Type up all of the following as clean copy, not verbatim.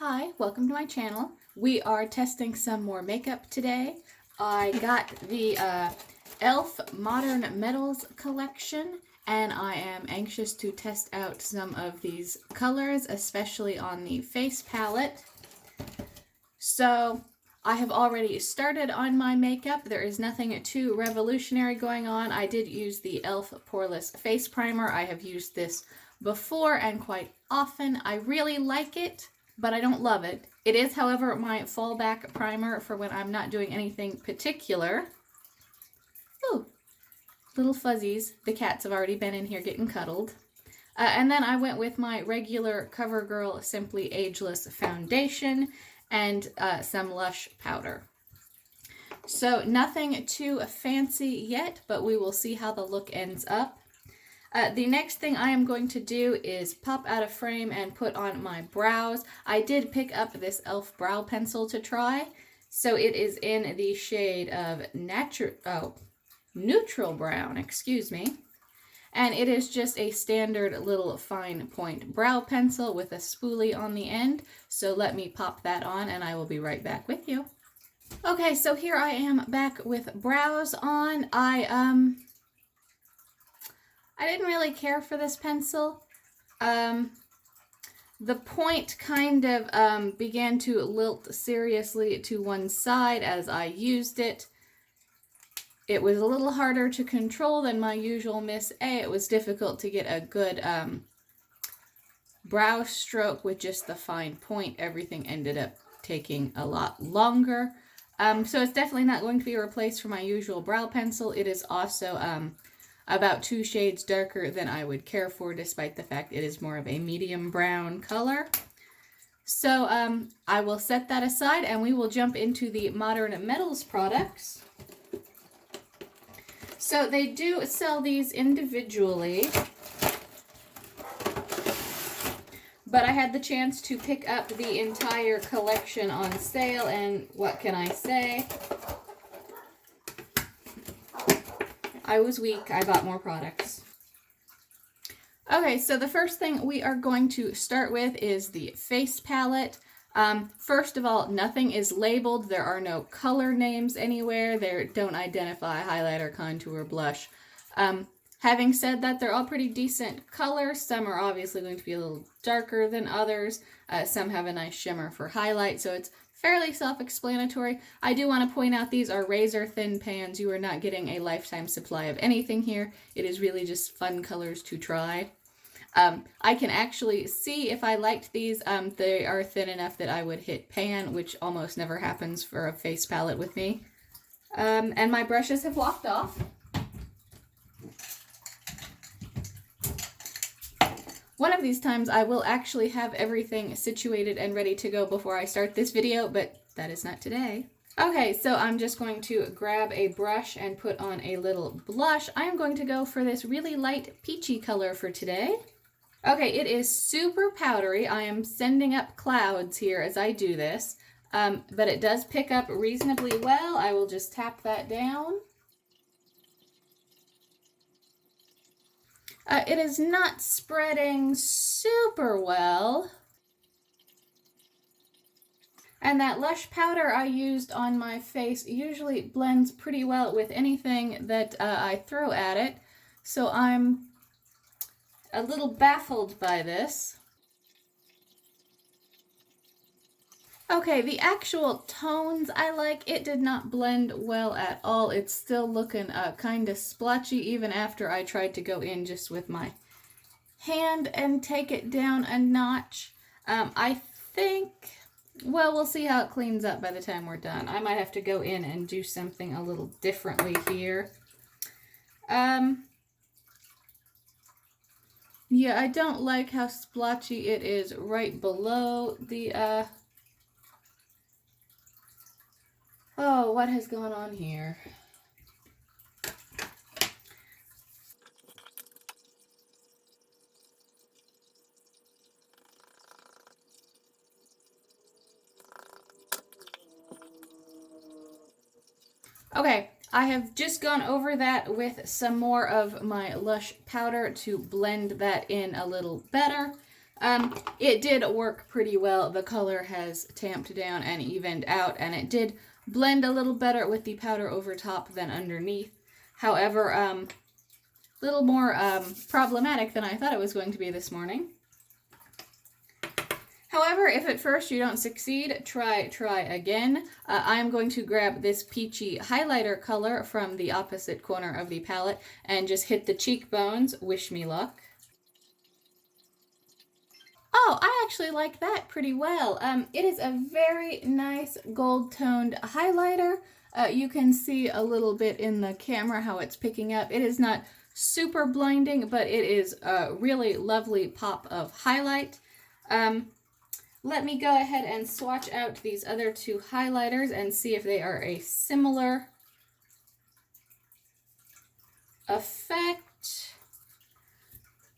Hi, welcome to my channel. We are testing some more makeup today. I got the E.L.F. Modern Metals collection, and I am anxious to test out some of these colors, especially on the face palette. So I have already started on my makeup. There is nothing too revolutionary going on. I did use the E.L.F. Poreless Face Primer. I have used this before and quite often. I really like it, but I don't love it. It is, however, my fallback primer for when I'm not doing anything particular. Ooh, little fuzzies. The cats have already been in here getting cuddled. And then I went with my regular CoverGirl Simply Ageless foundation and some Lush powder. So nothing too fancy yet, but we will see how the look ends up. The next thing I am going to do is pop out a frame and put on my brows. I did pick up this E.L.F. brow pencil to try. So it is in the shade of neutral brown, excuse me. And it is just a standard little fine point brow pencil with a spoolie on the end. So let me pop that on and I will be right back with you. Okay, so here I am back with brows on. I didn't really care for this pencil. The point kind of began to lilt seriously to one side as I used it. It was a little harder to control than my usual Miss A. It was difficult to get a good brow stroke with just the fine point. Everything ended up taking a lot longer. So it's definitely not going to be a replace for my usual brow pencil. It is also about 2 shades darker than I would care for, despite the fact it is more of a medium brown color. So I will set that aside and we will jump into the Modern Metals products. So they do sell these individually, but I had the chance to pick up the entire collection on sale, and what can I say? I was weak. I bought more products. Okay, so the first thing we are going to start with is the face palette. First of all, nothing is labeled. There are no color names anywhere. They don't identify highlighter, contour, blush. Having said that, they're all pretty decent colors. Some are obviously going to be a little darker than others. Some have a nice shimmer for highlight, so it's fairly self-explanatory. I do want to point out these are razor thin pans. You are not getting a lifetime supply of anything here. It is really just fun colors to try. I can actually see if I liked these. They are thin enough that I would hit pan, which almost never happens for a face palette with me. And my brushes have walked off. One of these times I will actually have everything situated and ready to go before I start this video, but that is not today. Okay, so I'm just going to grab a brush and put on a little blush. I am going to go for this really light peachy color for today. Okay, it is super powdery. I am sending up clouds here as I do this, but it does pick up reasonably well. I will just tap that down. It is not spreading super well. And that Lush powder I used on my face usually blends pretty well with anything that I throw at it. So I'm a little baffled by this. Okay, the actual tones I like. It did not blend well at all. It's still looking kind of splotchy even after I tried to go in just with my hand and take it down a notch. I think, well, we'll see how it cleans up by the time we're done. I might have to go in and do something a little differently here. Yeah, I don't like how splotchy it is right below the, oh, what has gone on here? Okay, I have just gone over that with some more of my Lush powder to blend that in a little better. It did work pretty well. The color has tamped down and evened out, and it did blend a little better with the powder over top than underneath. However, a little more problematic than I thought it was going to be this morning. However, if at first you don't succeed, try again. I'm going to grab this peachy highlighter color from the opposite corner of the palette and just hit the cheekbones. Wish me luck. Oh, I actually like that pretty well. It is a very nice gold-toned highlighter. You can see a little bit in the camera how it's picking up. It is not super blinding, but it is a really lovely pop of highlight. Let me go ahead and swatch out these other two highlighters and see if they are a similar effect.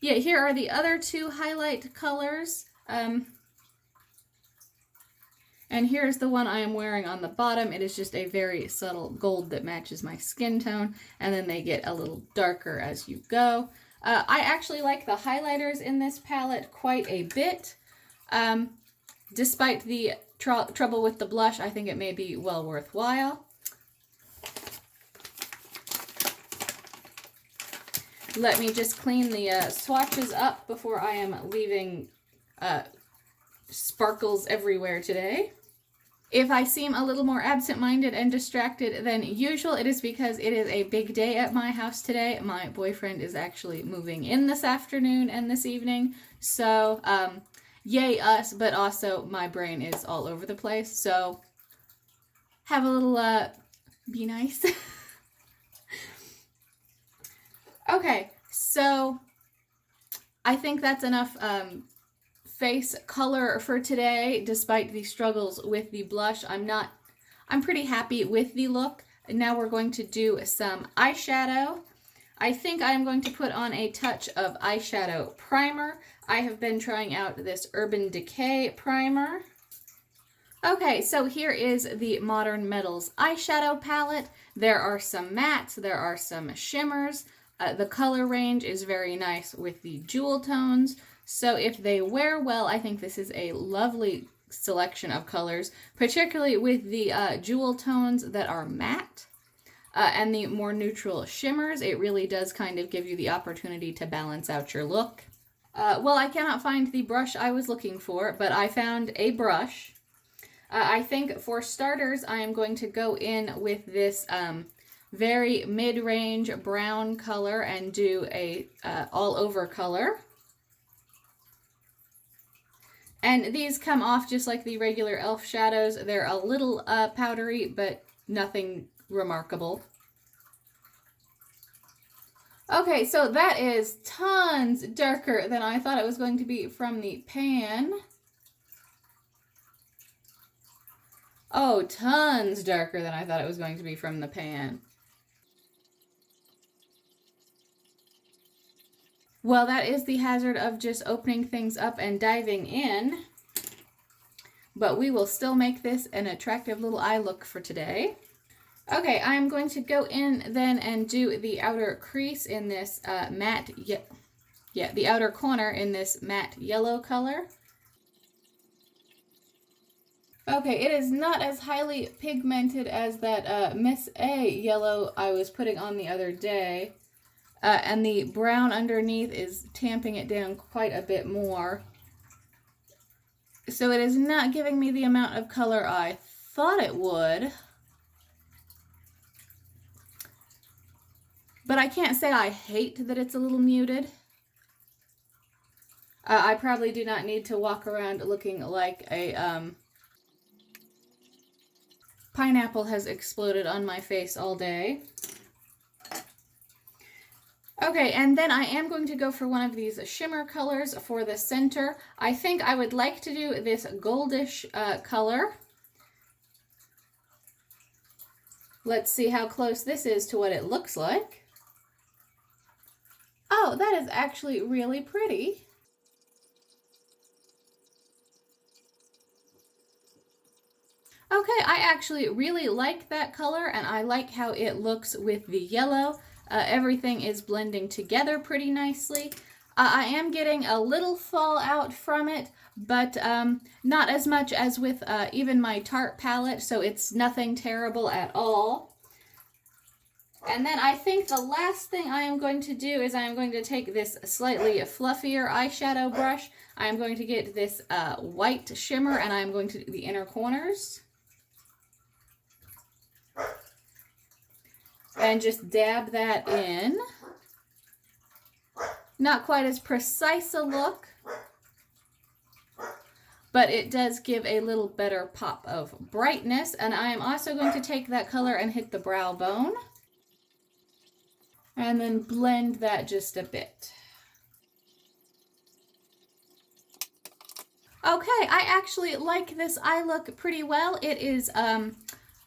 Yeah, here are the other two highlight colors. And here's the one I am wearing on the bottom. It is just a very subtle gold that matches my skin tone, and then they get a little darker as you go. I actually like the highlighters in this palette quite a bit. Despite the trouble with the blush, I think it may be well worthwhile. Let me just clean the swatches up before I am leaving sparkles everywhere today. If I seem a little more absent-minded and distracted than usual, it is because it is a big day at my house today. My boyfriend is actually moving in this afternoon and this evening, so yay us, but also my brain is all over the place, so have a little, be nice. Okay, so I think that's enough face color for today, despite the struggles with the blush. I'm pretty happy with the look. Now we're going to do some eyeshadow. I think I am going to put on a touch of eyeshadow primer. I have been trying out this Urban Decay primer. Okay, so here is the Modern Metals eyeshadow palette. There are some mattes, there are some shimmers. The color range is very nice with the jewel tones. So if they wear well, I think this is a lovely selection of colors, particularly with the jewel tones that are matte. And the more neutral shimmers. It really does kind of give you the opportunity to balance out your look. Well, I cannot find the brush I was looking for, but I found a brush. I think for starters, I am going to go in with this very mid-range brown color and do a all-over color. And these come off just like the regular E.L.F. shadows. They're a little powdery, but nothing remarkable. Okay, so that is tons darker than I thought it was going to be from the pan. Oh, tons darker than I thought it was going to be from the pan. Well, that is the hazard of just opening things up and diving in. But we will still make this an attractive little eye look for today. Okay, I'm going to go in then and do the outer crease in this matte, the outer corner in this matte yellow color. Okay, it is not as highly pigmented as that Miss A yellow I was putting on the other day. And the brown underneath is tamping it down quite a bit more. So it is not giving me the amount of color I thought it would. But I can't say I hate that it's a little muted. I probably do not need to walk around looking like a pineapple has exploded on my face all day. Okay, and then I am going to go for one of these shimmer colors for the center. I think I would like to do this goldish color. Let's see how close this is to what it looks like. Oh, that is actually really pretty. Okay, I actually really like that color, and I like how it looks with the yellow. Everything is blending together pretty nicely. I am getting a little fallout from it, but not as much as with even my Tarte palette, so it's nothing terrible at all. And then I think the last thing I am going to do is I am going to take this slightly fluffier eyeshadow brush. I am going to get this white shimmer, and I am going to do the inner corners. And just dab that in. Not quite as precise a look, but it does give a little better pop of brightness. And I am also going to take that color and hit the brow bone. And then blend that just a bit. Okay, I actually like this eye look pretty well. It is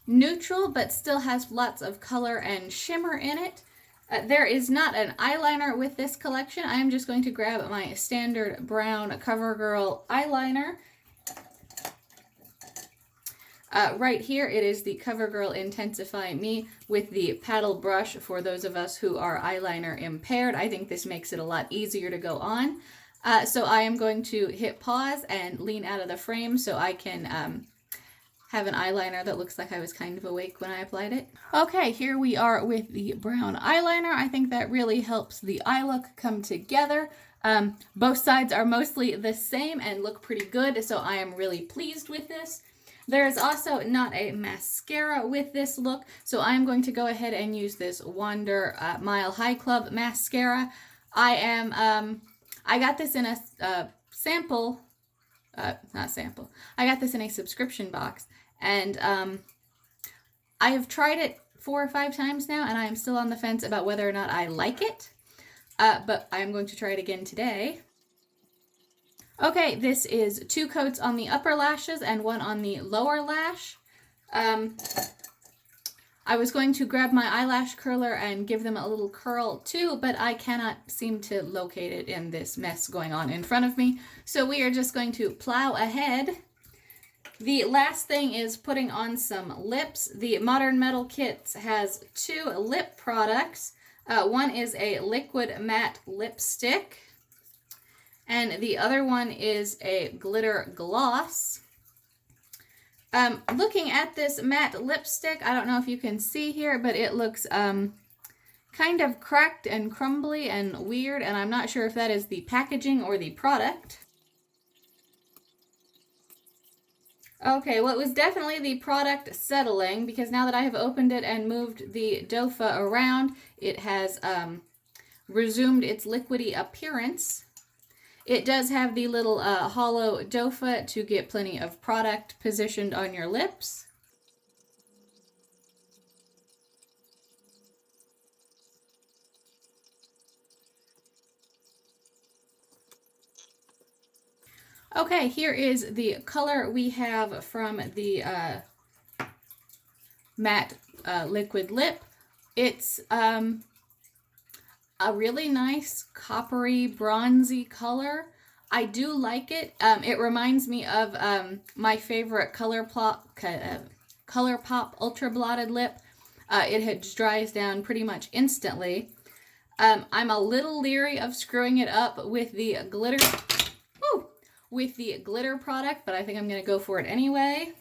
neutral, but still has lots of color and shimmer in it. There is not an eyeliner with this collection. I am just going to grab my standard brown CoverGirl eyeliner. Right here, it is the CoverGirl Intensify Me with the paddle brush for those of us who are eyeliner impaired. I think this makes it a lot easier to go on. So I am going to hit pause and lean out of the frame so I can have an eyeliner that looks like I was kind of awake when I applied it. Okay, here we are with the brown eyeliner. I think that really helps the eye look come together. Both sides are mostly the same and look pretty good, so I am really pleased with this. There is also not a mascara with this look, so I'm going to go ahead and use this Wander Mile High Club mascara. I got this in a sample, not sample, I got this in a subscription box, and I have tried it 4 or 5 times now, and I am still on the fence about whether or not I like it, but I'm going to try it again today. Okay, this is 2 coats on the upper lashes and 1 on the lower lash. I was going to grab my eyelash curler and give them a little curl too, but I cannot seem to locate it in this mess going on in front of me. So we are just going to plow ahead. The last thing is putting on some lips. The Modern Metal Kit has 2 lip products. One is a liquid matte lipstick, and the other one is a glitter gloss. Looking at this matte lipstick, I don't know if you can see here, but it looks kind of cracked and crumbly and weird, and I'm not sure if that is the packaging or the product. Okay, well, it was definitely the product settling, because now that I have opened it and moved the dofa around, it has resumed its liquidy appearance. It does have the little hollow dofa to get plenty of product positioned on your lips. Okay, here is the color we have from the matte liquid lip. It's a really nice coppery bronzy color. I do like it. It reminds me of my favorite ColourPop Ultra Blotted Lip. It dries down pretty much instantly. I'm a little leery of screwing it up with the glitter product, but I think I'm going to go for it anyway.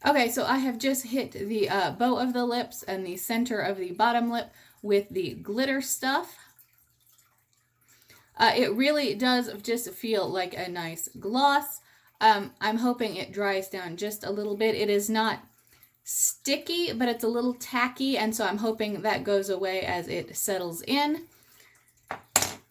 Okay, so I have just hit the bow of the lips and the center of the bottom lip with the glitter stuff. It really does just feel like a nice gloss. I'm hoping it dries down just a little bit. It is not sticky, but it's a little tacky, and so I'm hoping that goes away as it settles in.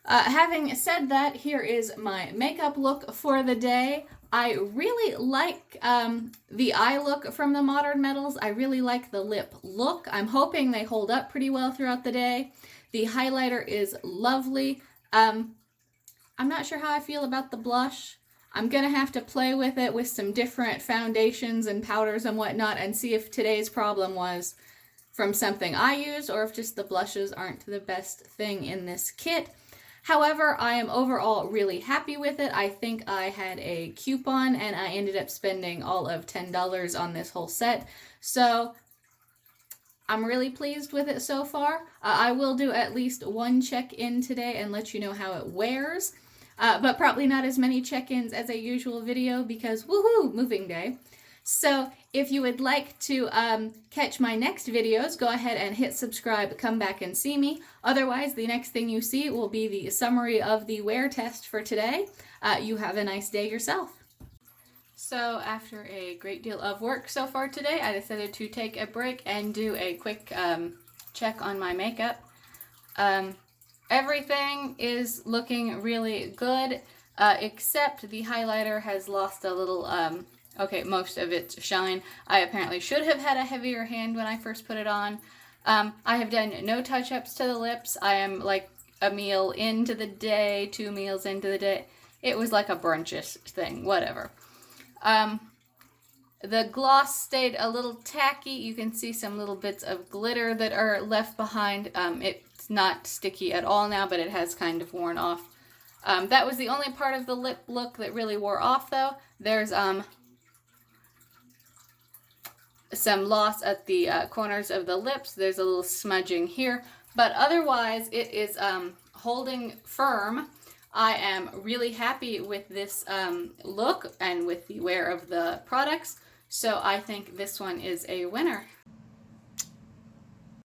Having said that, here is my makeup look for the day. I really like the eye look from the Modern Metals. I really like the lip look. I'm hoping they hold up pretty well throughout the day. The highlighter is lovely. I'm not sure how I feel about the blush. I'm going to have to play with it with some different foundations and powders and whatnot and see if today's problem was from something I used or if just the blushes aren't the best thing in this kit. However, I am overall really happy with it. I think I had a coupon and I ended up spending all of $10 on this whole set. So I'm really pleased with it so far. I will do at least one check-in today and let you know how it wears, but probably not as many check-ins as a usual video because woohoo, moving day. So if you would like to catch my next videos, go ahead and hit subscribe, come back and see me. Otherwise, the next thing you see will be the summary of the wear test for today. You have a nice day yourself. So after a great deal of work so far today, I decided to take a break and do a quick check on my makeup. Everything is looking really good, except the highlighter has lost a little, most of its shine. I apparently should have had a heavier hand when I first put it on. I have done no touch-ups to the lips. I am like a meal into the day, 2 meals into the day. It was like a brunchish thing, whatever. The gloss stayed a little tacky. You can see some little bits of glitter that are left behind. It's not sticky at all now, but it has kind of worn off. That was the only part of the lip look that really wore off, though. There's some loss at the corners of the lips. There's a little smudging here, but otherwise it is holding firm. I am really happy with this look and with the wear of the products, so I think this one is a winner.